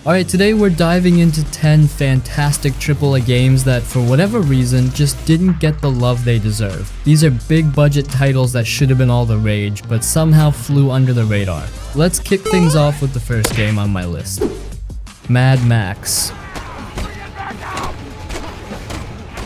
Alright, today we're diving into 10 fantastic AAA games that for whatever reason just didn't get the love they deserve. These are big budget titles that should have been all the rage, but somehow flew under the radar. Let's kick things off with the first game on my list. Mad Max.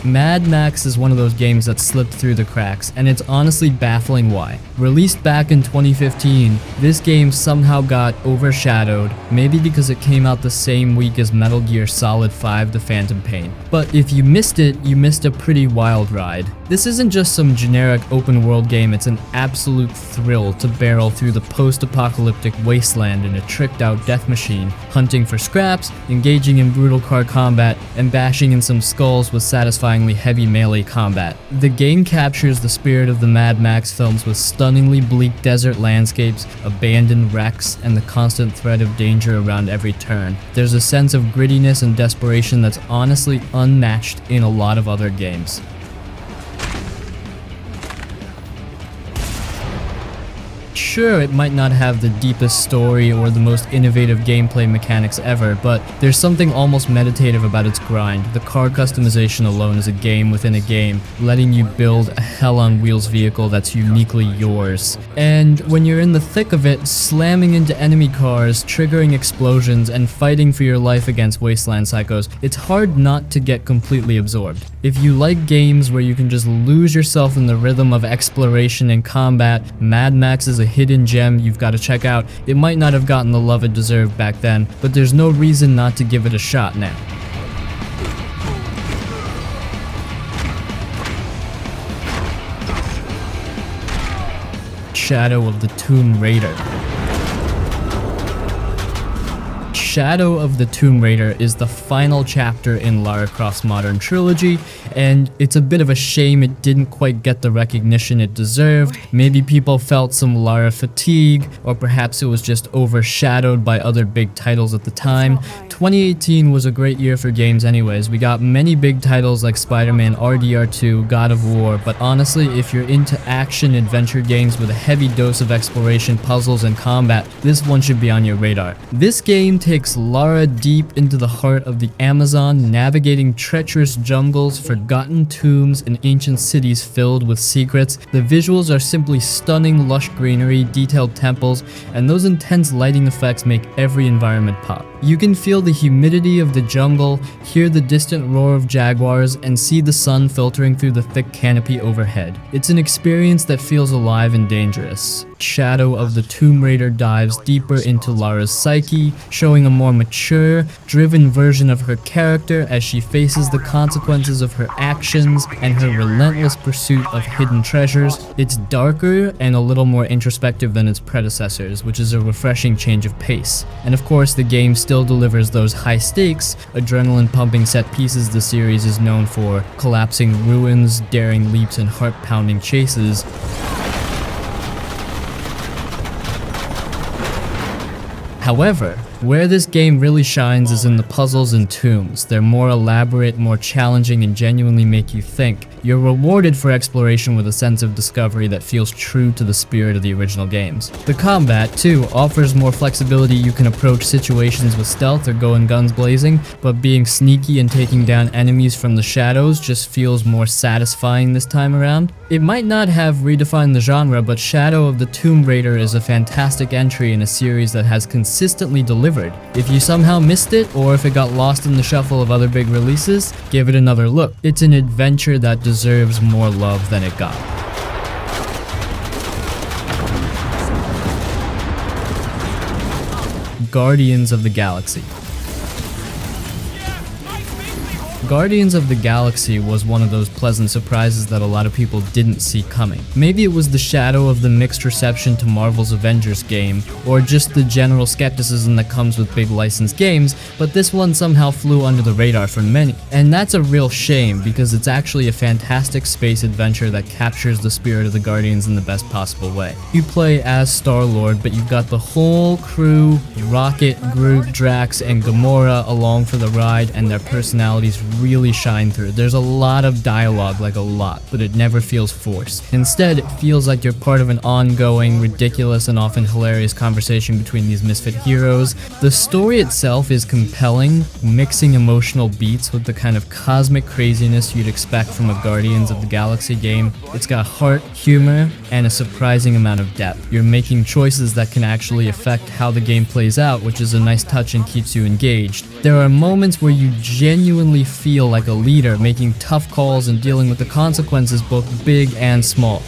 Mad Max is one of those games that slipped through the cracks, and it's honestly baffling why. Released back in 2015, this game somehow got overshadowed, maybe because it came out the same week as Metal Gear Solid 5: The Phantom Pain. But if you missed it, you missed a pretty wild ride. This isn't just some generic open world game, it's an absolute thrill to barrel through the post-apocalyptic wasteland in a tricked out death machine, hunting for scraps, engaging in brutal car combat, and bashing in some skulls with satisfyingly heavy melee combat. The game captures the spirit of the Mad Max films with stunningly bleak desert landscapes, abandoned wrecks, and the constant threat of danger around every turn. There's a sense of grittiness and desperation that's honestly unmatched in a lot of other games. Sure, it might not have the deepest story or the most innovative gameplay mechanics ever, but there's something almost meditative about its grind. The car customization alone is a game within a game, letting you build a hell-on-wheels vehicle that's uniquely yours. And when you're in the thick of it, slamming into enemy cars, triggering explosions, and fighting for your life against wasteland psychos, it's hard not to get completely absorbed. If you like games where you can just lose yourself in the rhythm of exploration and combat, Mad Max is a hidden gem you've got to check out. It might not have gotten the love it deserved back then, but there's no reason not to give it a shot now. Shadow of the Tomb Raider. Shadow of the Tomb Raider is the final chapter in Lara Croft's modern trilogy, and it's a bit of a shame it didn't quite get the recognition it deserved. Maybe people felt some Lara fatigue, or perhaps it was just overshadowed by other big titles at the time. 2018 was a great year for games anyways. We got many big titles like Spider-Man, RDR2, God of War, but honestly, if you're into action-adventure games with a heavy dose of exploration, puzzles, and combat, this one should be on your radar. This game takes Lara deep into the heart of the Amazon, navigating treacherous jungles, forgotten tombs, and ancient cities filled with secrets. The visuals are simply stunning, lush greenery, detailed temples, and those intense lighting effects make every environment pop. You can feel the humidity of the jungle, hear the distant roar of jaguars, and see the sun filtering through the thick canopy overhead. It's an experience that feels alive and dangerous. Shadow of the Tomb Raider dives deeper into Lara's psyche, showing a more mature, driven version of her character as she faces the consequences of her actions and her relentless pursuit of hidden treasures. It's darker and a little more introspective than its predecessors, which is a refreshing change of pace. And of course, the game still delivers those high-stakes, adrenaline-pumping set pieces the series is known for: collapsing ruins, daring leaps, and heart-pounding chases. However, where this game really shines is in the puzzles and tombs. They're more elaborate, more challenging, and genuinely make you think. You're rewarded for exploration with a sense of discovery that feels true to the spirit of the original games. The combat, too, offers more flexibility. You can approach situations with stealth or go in guns blazing, but being sneaky and taking down enemies from the shadows just feels more satisfying this time around. It might not have redefined the genre, but Shadow of the Tomb Raider is a fantastic entry in a series that has consistently delivered. If you somehow missed it, or if it got lost in the shuffle of other big releases, give it another look. It's an adventure that deserves more love than it got. Guardians of the Galaxy. Guardians of the Galaxy was one of those pleasant surprises that a lot of people didn't see coming. Maybe it was the shadow of the mixed reception to Marvel's Avengers game, or just the general skepticism that comes with big licensed games, but this one somehow flew under the radar for many. And that's a real shame, because it's actually a fantastic space adventure that captures the spirit of the Guardians in the best possible way. You play as Star-Lord, but you've got the whole crew, Rocket, Groot, Drax, and Gamora along for the ride, and their personalities really shine through. There's a lot of dialogue, like a lot, but it never feels forced. Instead, it feels like you're part of an ongoing, ridiculous, and often hilarious conversation between these misfit heroes. The story itself is compelling, mixing emotional beats with the kind of cosmic craziness you'd expect from a Guardians of the Galaxy game. It's got heart, humor, and a surprising amount of depth. You're making choices that can actually affect how the game plays out, which is a nice touch and keeps you engaged. There are moments where you genuinely feel like a leader, making tough calls and dealing with the consequences both big and small.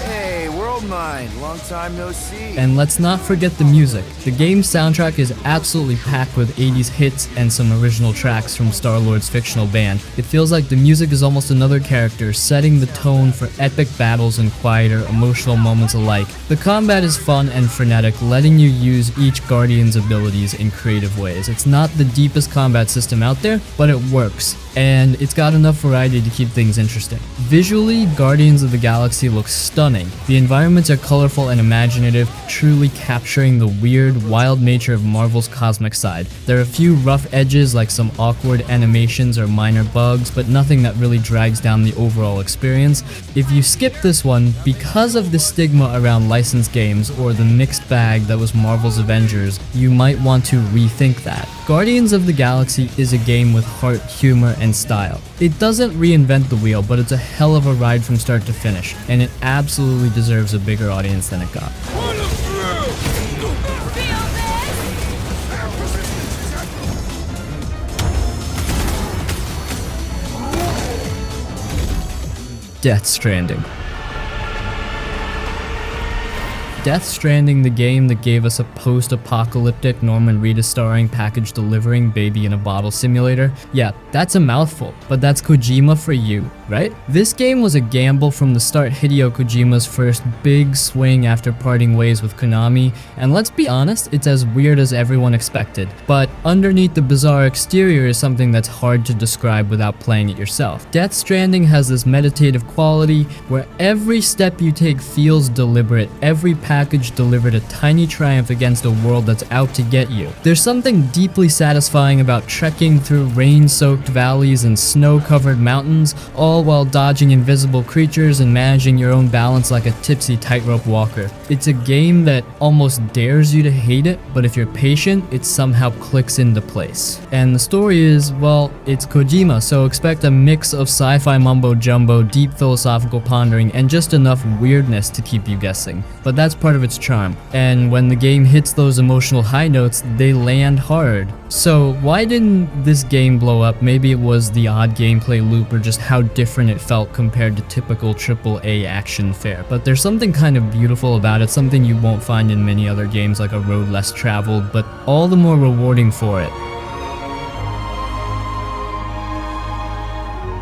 Hey, World Mind, long time no see. And let's not forget the music. The game's soundtrack is absolutely packed with 80s hits and some original tracks from Star-Lord's fictional band. It feels like the music is almost another character, setting the tone for epic battles and quieter, emotional moments alike. The combat is fun and frenetic, letting you use each Guardian's abilities in creative ways. It's not the deepest combat system out there, but it works, and it's got enough variety to keep things interesting. Visually, Guardians of the Galaxy looks stunning. The environments are colorful and imaginative, truly capturing the weird, wild nature of Marvel's cosmic side. There are a few rough edges, like some awkward animations or minor bugs, but nothing that really drags down the overall experience. If you skip this one, because of the stigma around licensed games or the mixed bag that was Marvel's Avengers, you might want to rethink that. Guardians of the Galaxy is a game with heart, humor, and style. It doesn't reinvent the wheel, but it's a hell of a ride from start to finish, and it absolutely deserves a bigger audience than it got. Death Stranding. Death Stranding, the game that gave us a post-apocalyptic Norman Reedus-starring package delivering baby-in-a-bottle simulator. Yeah, that's a mouthful, but that's Kojima for you, right? This game was a gamble from the start, Hideo Kojima's first big swing after parting ways with Konami, and let's be honest, it's as weird as everyone expected. But underneath the bizarre exterior is something that's hard to describe without playing it yourself. Death Stranding has this meditative quality where every step you take feels deliberate, every package delivered a tiny triumph against a world that's out to get you. There's something deeply satisfying about trekking through rain-soaked valleys and snow-covered mountains, all while dodging invisible creatures and managing your own balance like a tipsy tightrope walker. It's a game that almost dares you to hate it, but if you're patient, it somehow clicks into place. And the story is, well, it's Kojima, so expect a mix of sci-fi mumbo-jumbo, deep philosophical pondering, and just enough weirdness to keep you guessing. But that's part of its charm, and when the game hits those emotional high notes, they land hard. So why didn't this game blow up? Maybe it was the odd gameplay loop or just how different it felt compared to typical AAA action fare. But there's something kind of beautiful about it, something you won't find in many other games like A Road Less Traveled, but all the more rewarding for it.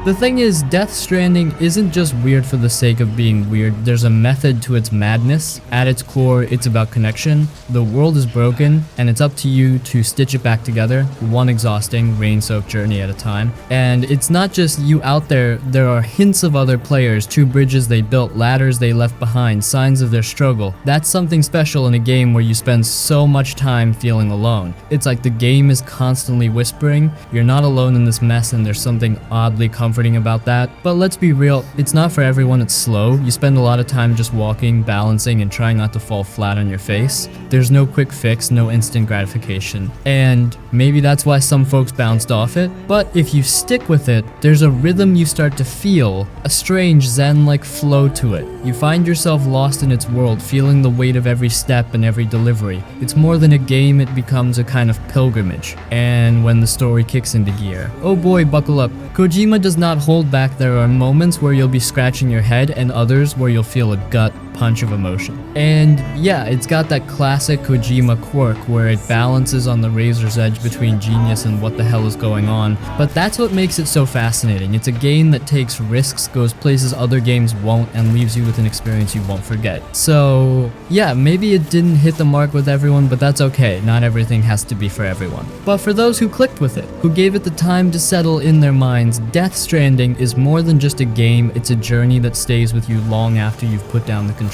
The thing is, Death Stranding isn't just weird for the sake of being weird. There's a method to its madness. At its core, it's about connection. The world is broken, and it's up to you to stitch it back together, one exhausting, rain-soaked journey at a time. And it's not just you out there. There are hints of other players, two bridges they built, ladders they left behind, signs of their struggle. That's something special in a game where you spend so much time feeling alone. It's like the game is constantly whispering, you're not alone in this mess, and there's something oddly comforting about that. But let's be real, it's not for everyone. It's slow. You spend a lot of time just walking, balancing, and trying not to fall flat on your face. There's no quick fix, no instant gratification. And maybe that's why some folks bounced off it. But if you stick with it, there's a rhythm you start to feel, a strange zen-like flow to it. You find yourself lost in its world, feeling the weight of every step and every delivery. It's more than a game, it becomes a kind of pilgrimage. And when the story kicks into gear, oh boy, buckle up. Kojima does not hold back. There are moments where you'll be scratching your head and others where you'll feel a gut punch of emotion. And yeah, it's got that classic Kojima quirk where it balances on the razor's edge between genius and what the hell is going on. But that's what makes it so fascinating. It's a game that takes risks, goes places other games won't, and leaves you with an experience you won't forget. So yeah, maybe it didn't hit the mark with everyone, but that's okay. Not everything has to be for everyone. But for those who clicked with it, who gave it the time to settle in their minds, Death Stranding is more than just a game. It's a journey that stays with you long after you've put down the controller.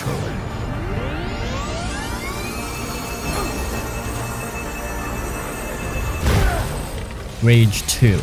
Rage 2.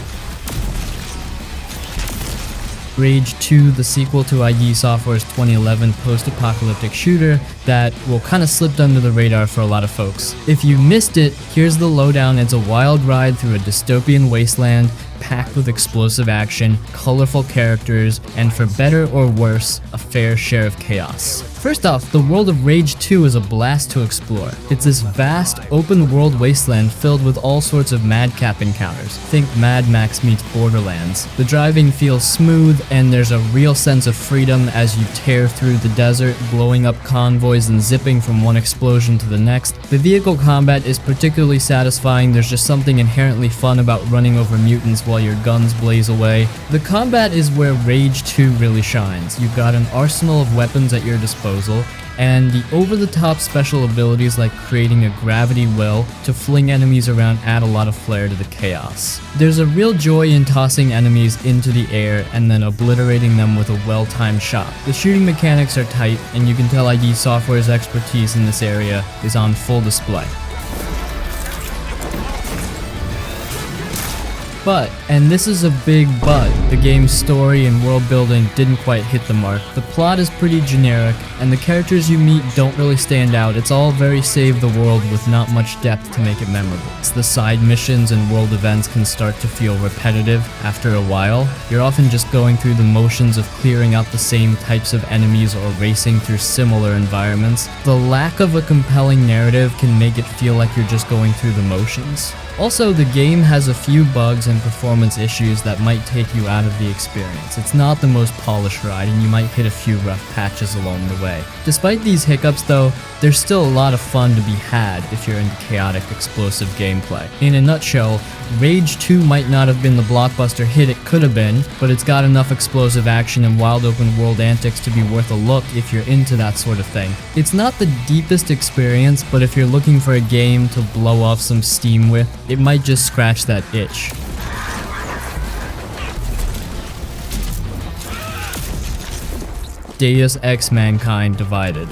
Rage 2, the sequel to ID Software's 2011 post-apocalyptic shooter that will kind of slipped under the radar for a lot of folks. If you missed it, here's the lowdown. It's a wild ride through a dystopian wasteland packed with explosive action, colorful characters, and for better or worse, a fair share of chaos. First off, the world of Rage 2 is a blast to explore. It's this vast, open-world wasteland filled with all sorts of madcap encounters. Think Mad Max meets Borderlands. The driving feels smooth, and there's a real sense of freedom as you tear through the desert, blowing up convoys and zipping from one explosion to the next. The vehicle combat is particularly satisfying. There's just something inherently fun about running over mutants while your guns blaze away. The combat is where Rage 2 really shines. You've got an arsenal of weapons at your disposal, and the over-the-top special abilities like creating a gravity well to fling enemies around add a lot of flair to the chaos. There's a real joy in tossing enemies into the air and then obliterating them with a well-timed shot. The shooting mechanics are tight, and you can tell ID Software's expertise in this area is on full display. But, and this is a big but, the game's story and world building didn't quite hit the mark. The plot is pretty generic, and the characters you meet don't really stand out. It's all very save the world with not much depth to make it memorable. The side missions and world events can start to feel repetitive after a while. You're often just going through the motions of clearing out the same types of enemies or racing through similar environments. The lack of a compelling narrative can make it feel like you're just going through the motions. Also, the game has a few bugs and performance issues that might take you out of the experience. It's not the most polished ride, and you might hit a few rough patches along the way. Despite these hiccups though, there's still a lot of fun to be had if you're into chaotic, explosive gameplay. In a nutshell, Rage 2 might not have been the blockbuster hit it could have been, but it's got enough explosive action and wild open world antics to be worth a look if you're into that sort of thing. It's not the deepest experience, but if you're looking for a game to blow off some steam with, it might just scratch that itch. Deus Ex Mankind Divided.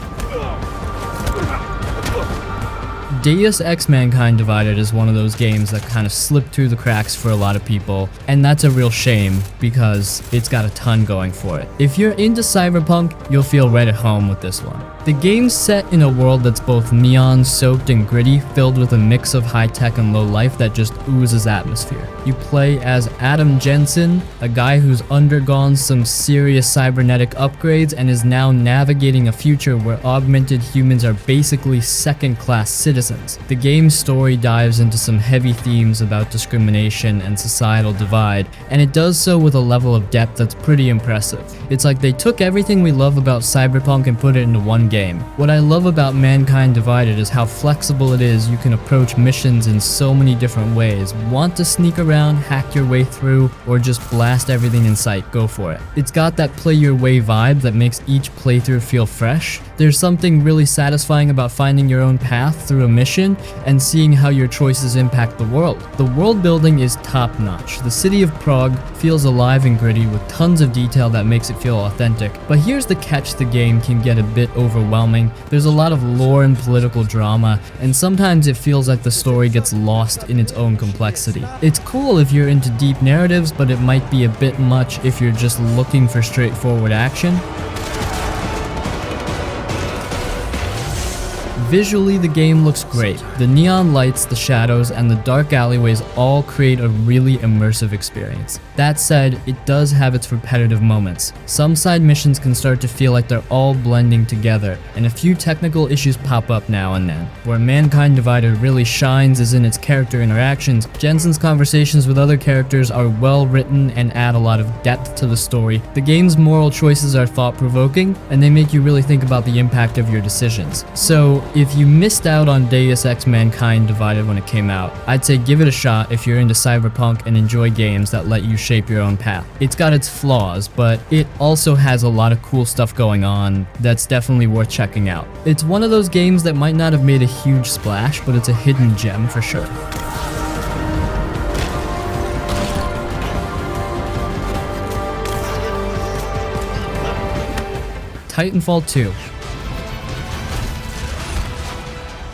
Deus Ex Mankind Divided is one of those games that kind of slipped through the cracks for a lot of people, and that's a real shame because it's got a ton going for it. If you're into Cyberpunk, you'll feel right at home with this one. The game's set in a world that's both neon-soaked and gritty, filled with a mix of high-tech and low-life that just oozes atmosphere. You play as Adam Jensen, a guy who's undergone some serious cybernetic upgrades and is now navigating a future where augmented humans are basically second-class citizens. The game's story dives into some heavy themes about discrimination and societal divide, and it does so with a level of depth that's pretty impressive. It's like they took everything we love about Cyberpunk and put it into one game. What I love about Mankind Divided is how flexible it is. You can approach missions in so many different ways. Want to sneak around, hack your way through, or just blast everything in sight, go for it. It's got that play your way vibe that makes each playthrough feel fresh. There's something really satisfying about finding your own path through a mission and seeing how your choices impact the world. The world building is top notch. The city of Prague feels alive and gritty with tons of detail that makes it feel authentic. But here's the catch: the game can get a bit overwhelming. There's a lot of lore and political drama, and sometimes it feels like the story gets lost in its own complexity. It's cool if you're into deep narratives, but it might be a bit much if you're just looking for straightforward action. Visually, the game looks great. The neon lights, the shadows, and the dark alleyways all create a really immersive experience. That said, it does have its repetitive moments. Some side missions can start to feel like they're all blending together, and a few technical issues pop up now and then. Where Mankind Divided really shines is in its character interactions. Jensen's conversations with other characters are well written and add a lot of depth to the story. The game's moral choices are thought-provoking, and they make you really think about the impact of your decisions. So, if you missed out on Deus Ex Mankind Divided when it came out, I'd say give it a shot if you're into Cyberpunk and enjoy games that let you shape your own path. It's got its flaws, but it also has a lot of cool stuff going on that's definitely worth checking out. It's one of those games that might not have made a huge splash, but it's a hidden gem for sure. Titanfall 2.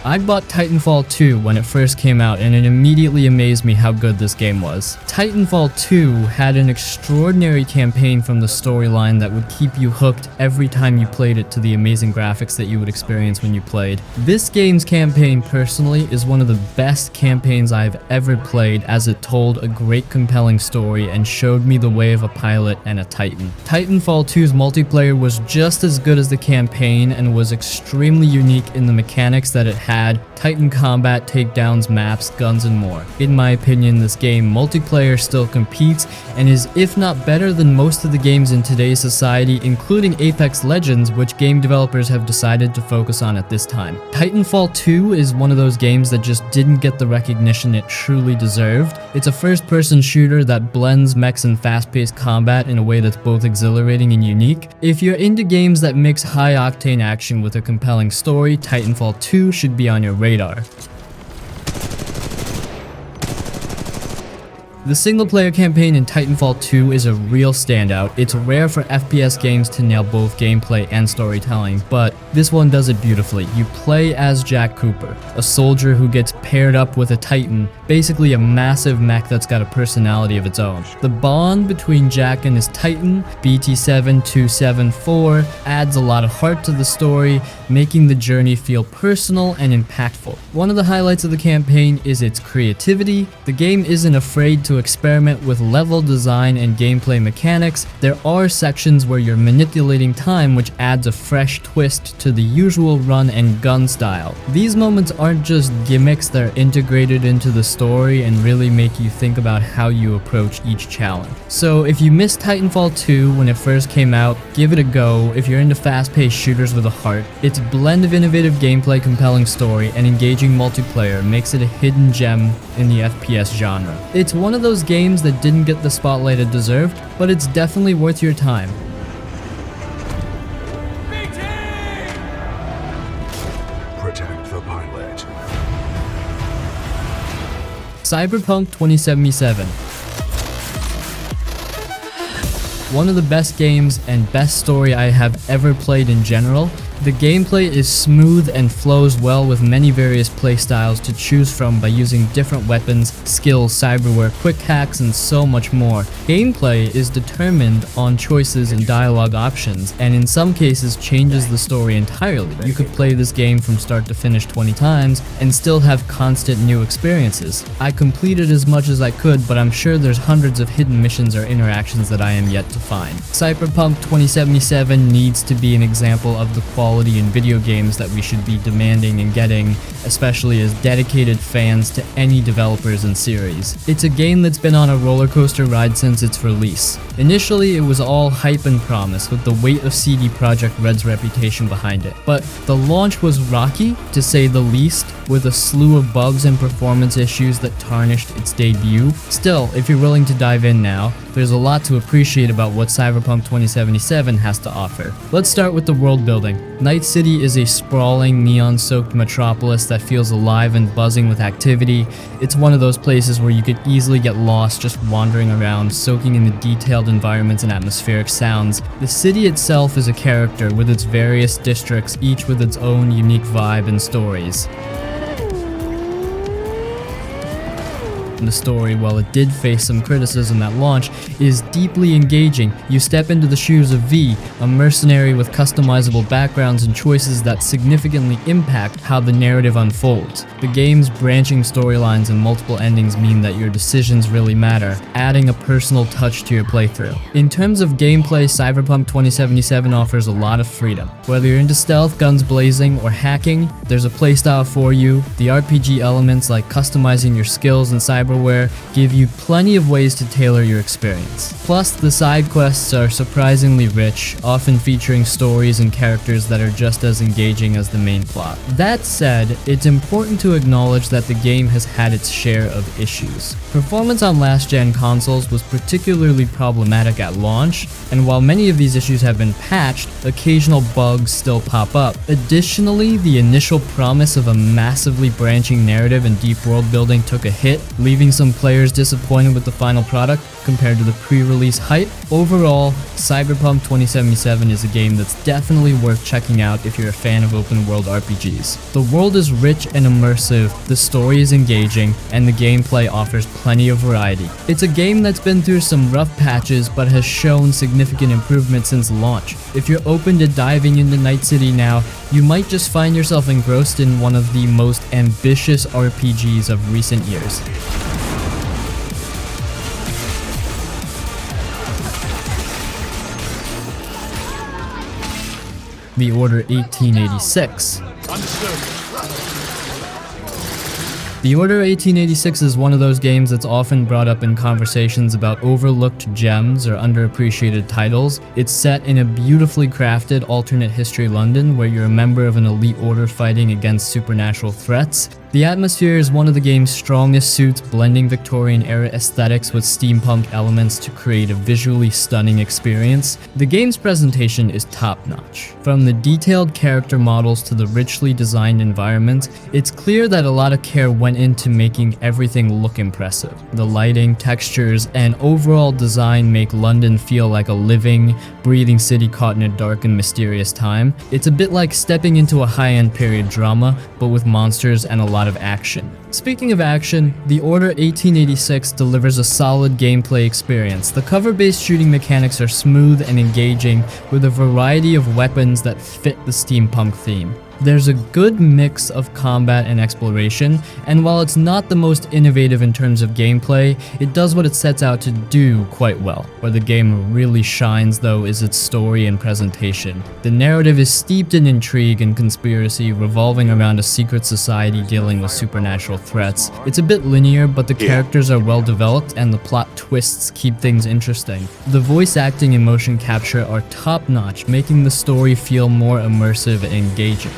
I bought Titanfall 2 when it first came out, and it immediately amazed me how good this game was. Titanfall 2 had an extraordinary campaign from the storyline that would keep you hooked every time you played it, to the amazing graphics that you would experience when you played. This game's campaign personally is one of the best campaigns I've ever played, as it told a great compelling story and showed me the way of a pilot and a Titan. Titanfall 2's multiplayer was just as good as the campaign and was extremely unique in the mechanics that it had: Titan combat, takedowns, maps, guns, and more. In my opinion, this game multiplayer still competes and is, if not better than most of the games in today's society, including Apex Legends, which game developers have decided to focus on at this time. Titanfall 2 is one of those games that just didn't get the recognition it truly deserved. It's a first-person shooter that blends mechs and fast-paced combat in a way that's both exhilarating and unique. If you're into games that mix high-octane action with a compelling story, Titanfall 2 should be on your radar. The single-player campaign in Titanfall 2 is a real standout. It's rare for FPS games to nail both gameplay and storytelling, but this one does it beautifully. You play as Jack Cooper, a soldier who gets paired up with a Titan, basically a massive mech that's got a personality of its own. The bond between Jack and his Titan, BT-7274, adds a lot of heart to the story, making the journey feel personal and impactful. One of the highlights of the campaign is its creativity. The game isn't afraid to experiment with level design and gameplay mechanics. There are sections where you're manipulating time, which adds a fresh twist to the usual run and gun style. These moments aren't just gimmicks, they're integrated into the story and really make you think about how you approach each challenge. So if you missed Titanfall 2 when it first came out, give it a go. If you're into fast-paced shooters with a heart, its blend of innovative gameplay, compelling story, and engaging multiplayer makes it a hidden gem in the FPS genre. It's one of those games that didn't get the spotlight it deserved, but it's definitely worth your time. Protect the pilot. Cyberpunk 2077. One of the best games and best story I have ever played in general. The gameplay is smooth and flows well, with many various playstyles to choose from by using different weapons, skills, cyberware, quick hacks, and so much more. Gameplay is determined on choices and dialogue options, and in some cases changes the story entirely. You could play this game from start to finish 20 times and still have constant new experiences. I completed as much as I could, but I'm sure there's hundreds of hidden missions or interactions that I am yet to find. Cyberpunk 2077 needs to be an example of the quality in video games that we should be demanding and getting, especially as dedicated fans to any developers and series. It's a game that's been on a roller coaster ride since its release. Initially, it was all hype and promise, with the weight of CD Projekt Red's reputation behind it. But the launch was rocky, to say the least, with a slew of bugs and performance issues that tarnished its debut. Still, if you're willing to dive in now, there's a lot to appreciate about what Cyberpunk 2077 has to offer. Let's start with the world building. Night City is a sprawling, neon-soaked metropolis that feels alive and buzzing with activity. It's one of those places where you could easily get lost just wandering around, soaking in the detailed environments and atmospheric sounds. The city itself is a character, with its various districts, each with its own unique vibe and stories. The story, while it did face some criticism at launch, is deeply engaging. You step into the shoes of V, a mercenary with customizable backgrounds and choices that significantly impact how the narrative unfolds. The game's branching storylines and multiple endings mean that your decisions really matter, adding a personal touch to your playthrough. In terms of gameplay, Cyberpunk 2077 offers a lot of freedom. Whether you're into stealth, guns blazing, or hacking, there's a playstyle for you. The RPG elements like customizing your skills and cyberware give you plenty of ways to tailor your experience. Plus, the side quests are surprisingly rich, often featuring stories and characters that are just as engaging as the main plot. That said, it's important to acknowledge that the game has had its share of issues. Performance on last-gen consoles was particularly problematic at launch, and while many of these issues have been patched, occasional bugs still pop up. Additionally, the initial promise of a massively branching narrative and deep world building took a hit, leaving leaving some players disappointed with the final product compared to the pre-release hype. Overall, Cyberpunk 2077 is a game that's definitely worth checking out if you're a fan of open world RPGs. The world is rich and immersive, the story is engaging, and the gameplay offers plenty of variety. It's a game that's been through some rough patches but has shown significant improvement since launch. If you're open to diving into Night City now, you might just find yourself engrossed in one of the most ambitious RPGs of recent years. The Order 1886. The Order 1886 is one of those games that's often brought up in conversations about overlooked gems or underappreciated titles. It's set in a beautifully crafted alternate history London where you're a member of an elite order fighting against supernatural threats. The atmosphere is one of the game's strongest suits, blending Victorian-era aesthetics with steampunk elements to create a visually stunning experience. The game's presentation is top-notch. From the detailed character models to the richly designed environment, it's clear that a lot of care went into making everything look impressive. The lighting, textures, and overall design make London feel like a living, breathing city caught in a dark and mysterious time. It's a bit like stepping into a high-end period drama, but with monsters and a lot of action. Speaking of action, The Order 1886 delivers a solid gameplay experience. The cover-based shooting mechanics are smooth and engaging, with a variety of weapons that fit the steampunk theme. There's a good mix of combat and exploration, and while it's not the most innovative in terms of gameplay, it does what it sets out to do quite well. Where the game really shines, though, is its story and presentation. The narrative is steeped in intrigue and conspiracy, revolving around a secret society dealing with supernatural threats. It's a bit linear, but the characters are well developed and the plot twists keep things interesting. The voice acting and motion capture are top-notch, making the story feel more immersive and engaging.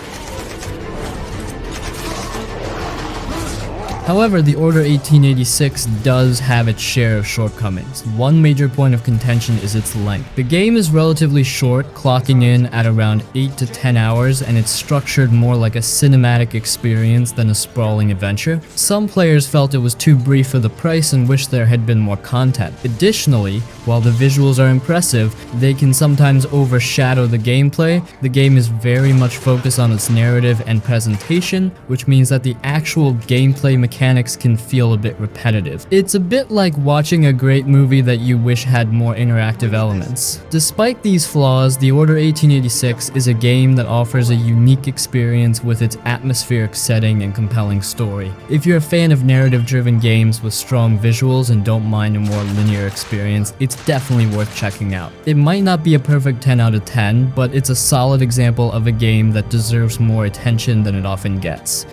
However, The Order 1886 does have its share of shortcomings. One major point of contention is its length. The game is relatively short, clocking in at around 8 to 10 hours, and it's structured more like a cinematic experience than a sprawling adventure. Some players felt it was too brief for the price and wished there had been more content. Additionally, while the visuals are impressive, they can sometimes overshadow the gameplay. The game is very much focused on its narrative and presentation, which means that the actual gameplay mechanics can feel a bit repetitive. It's a bit like watching a great movie that you wish had more interactive elements. Despite these flaws, The Order 1886 is a game that offers a unique experience with its atmospheric setting and compelling story. If you're a fan of narrative-driven games with strong visuals and don't mind a more linear experience, it's definitely worth checking out. It might not be a perfect 10 out of 10, but it's a solid example of a game that deserves more attention than it often gets.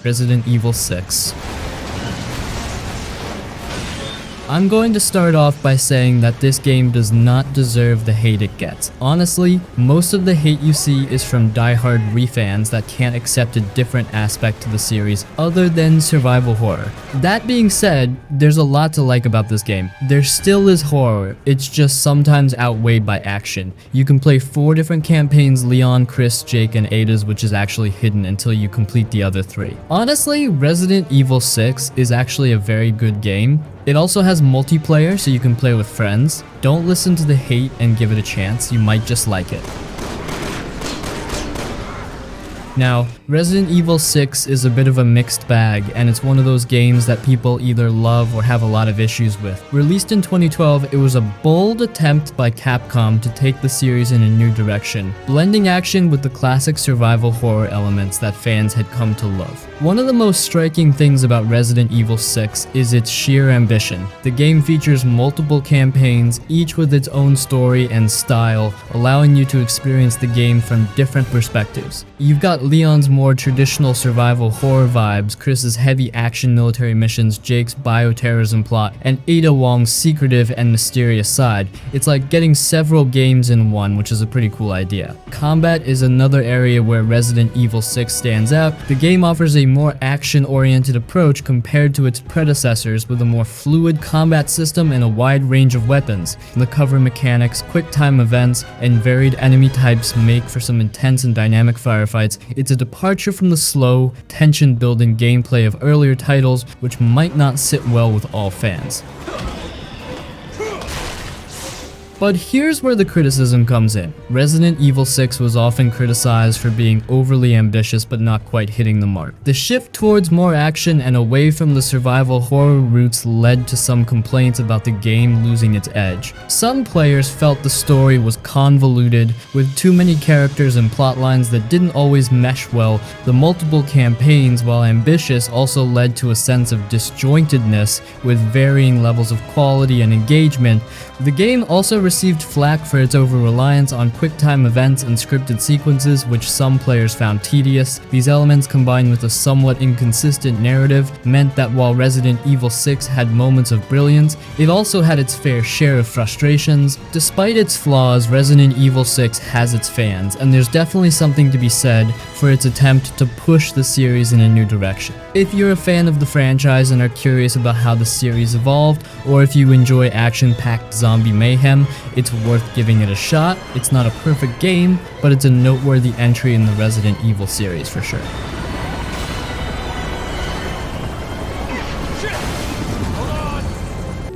Resident Evil 6. I'm going to start off by saying that this game does not deserve the hate it gets. Honestly, most of the hate you see is from die-hard refans that can't accept a different aspect to the series other than survival horror. That being said, there's a lot to like about this game. There still is horror, it's just sometimes outweighed by action. You can play 4 different campaigns: Leon, Chris, Jake, and Ada's, which is actually hidden until you complete the other 3. Honestly, Resident Evil 6 is actually a very good game. It also has multiplayer, so you can play with friends. Don't listen to the hate and give it a chance, you might just like it. Now, Resident Evil 6 is a bit of a mixed bag, and it's one of those games that people either love or have a lot of issues with. Released in 2012, it was a bold attempt by Capcom to take the series in a new direction, blending action with the classic survival horror elements that fans had come to love. One of the most striking things about Resident Evil 6 is its sheer ambition. The game features multiple campaigns, each with its own story and style, allowing you to experience the game from different perspectives. You've got got Leon's more traditional survival horror vibes, Chris's heavy action military missions, Jake's bioterrorism plot, and Ada Wong's secretive and mysterious side. It's like getting several games in one, which is a pretty cool idea. Combat is another area where Resident Evil 6 stands out. The game offers a more action-oriented approach compared to its predecessors, with a more fluid combat system and a wide range of weapons. The cover mechanics, quick time events, and varied enemy types make for some intense and dynamic firefights. It's a departure from the slow, tension-building gameplay of earlier titles, which might not sit well with all fans. But here's where the criticism comes in. Resident Evil 6 was often criticized for being overly ambitious but not quite hitting the mark. The shift towards more action and away from the survival horror roots led to some complaints about the game losing its edge. Some players felt the story was convoluted, with too many characters and plot lines that didn't always mesh well. The multiple campaigns, while ambitious, also led to a sense of disjointedness with varying levels of quality and engagement. The game also received flack for its over-reliance on quick-time events and scripted sequences, which some players found tedious. These elements, combined with a somewhat inconsistent narrative, meant that while Resident Evil 6 had moments of brilliance, it also had its fair share of frustrations. Despite its flaws, Resident Evil 6 has its fans, and there's definitely something to be said for its attempt to push the series in a new direction. If you're a fan of the franchise and are curious about how the series evolved, or if you enjoy action-packed zombie mayhem, it's worth giving it a shot. It's not a perfect game, but it's a noteworthy entry in the Resident Evil series for sure.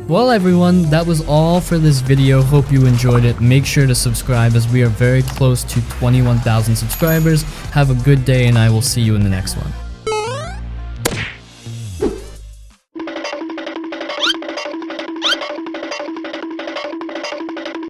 Well everyone, that was all for this video. Hope you enjoyed it. Make sure to subscribe as we are very close to 21,000 subscribers. Have a good day and I will see you in the next one.